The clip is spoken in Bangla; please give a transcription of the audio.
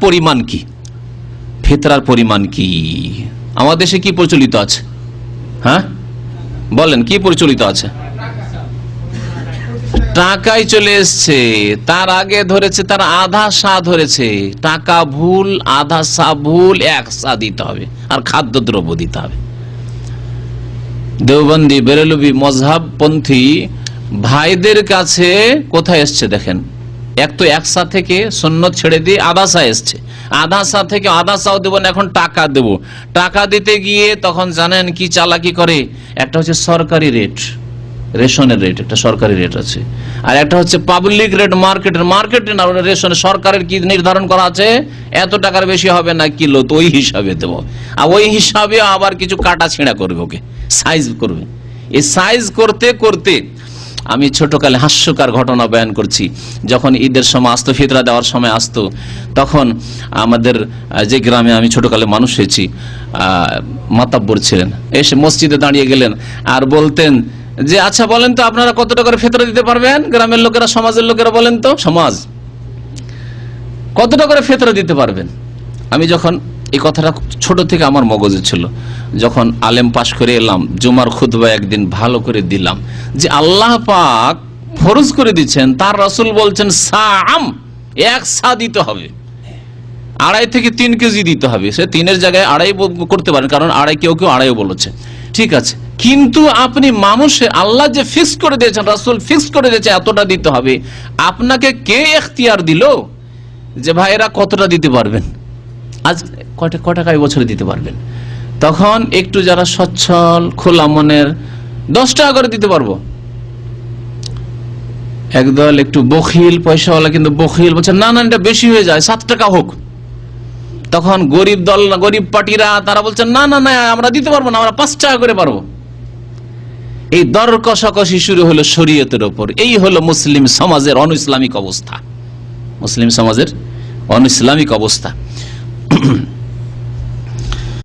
পরিমাণ কি? ফিতরার পরিমাণ কি? আমাদের দেশে কি প্রচলিত আছে? হ্যাঁ বলেন, কি প্রচলিত আছে? টাকাই চলে এসছে। তার আগে ধরেছে, তার আধা সা ধরেছে। টাকা ভুল, আধা সা ভুল, এক সা দিতে হবে, আর খাদ্যদ্রব্য দিতে হবে। দেওবন্দি বেরেলভি মজহাবপন্থী ভাইদের কাছে কোথায় এসছে দেখেন, এক তো এক সা থেকে সুন্নত ছেড়ে দিয়ে আধা সা এসছে, আধা সা থেকে আধা সাও দেবো না, এখন টাকা দেব। টাকা দিতে গিয়ে তখন জানেন কি চালাকি করে, একটা হচ্ছে সরকারি রেট, রেশনের রেট, একটা সরকারি রেট আছে, আর একটা হচ্ছে পাবলিক রেট, মার্কেটে না, রেশনের সরকারের কি নির্ধারণ করা আছে, এত টাকার বেশি হবে না কিলো, তো ওই হিসাবে দেবো। আর ওই হিসাবে আবার কিছু কাটা ছিঁড়া করবে, ওকে সাইজ করবে। এই সাইজ করতে করতে আমি ছোটকালে হাস্যকর ঘটনা বয়ান করছি। যখন ঈদের সময় আসতো, ফিতরা দেওয়ার সময় আসতো, তখন আমাদের যে গ্রামে আমি ছোটকালে মানুষ হয়েছি, মাতাব্বর ছিলেন, এসে মসজিদে দাঁড়িয়ে গেলেন আর বলতেন যে আচ্ছা বলেন তো আপনারা কত টাকা করে ফিতরা দিতে পারবেন? গ্রামের লোকেরা, সমাজের লোকেরা বলেন তো, সমাজ কত টাকা করে ফিতরা দিতে পারবেন? আমি যখন এই কথাটা ছোট থেকে আমার মগজে ছিল, যখন আলেম পাশ করে এলাম, জুমার খুতবা একদিন ভালো করে দিলাম যে আল্লাহ পাক ফরজ করে দিচ্ছেন, তার রাসূল বলছেন সাআম, এক সা দিতে হবে, 2.5 থেকে 3 কেজি দিতে হবে। সে 3-এর জায়গায় 2.5 করতে পারেন, কারণ 2.5 কেউ 2.5 বলেছে, ঠিক আছে। কিন্তু আপনি মানুষে, আল্লাহ যে ফিক্স করে দিয়েছেন, রাসূল ফিক্স করে দিয়েছে এতটা দিতে হবে, আপনাকে কে এখতিয়ার দিল যে ভাইরা কতটা দিতে পারবেন? আজ ক টাকায় বছরে দিতে পারবেন? তখন একটু যারা সচ্ছল খোলা মনের 10 টাকা করে দিতে পারবো। একদল একটু বখিল, পয়সাওয়ালা কিন্তু বখিল, বলছে না না এটা বেশি হয়ে যায়, 7 টাকা হোক। তখন গরিব দল, গরিব পার্টিরা, তারা বলছেন না না না আমরা দিতে পারবো না, আমরা 5 টাকা করে পারবো। এই দর কষাকষি শুরু হলো শরীয়তের ওপর। এই হলো মুসলিম সমাজের অনইসলামিক অবস্থা, মুসলিম সমাজের অনইসলামিক অবস্থা।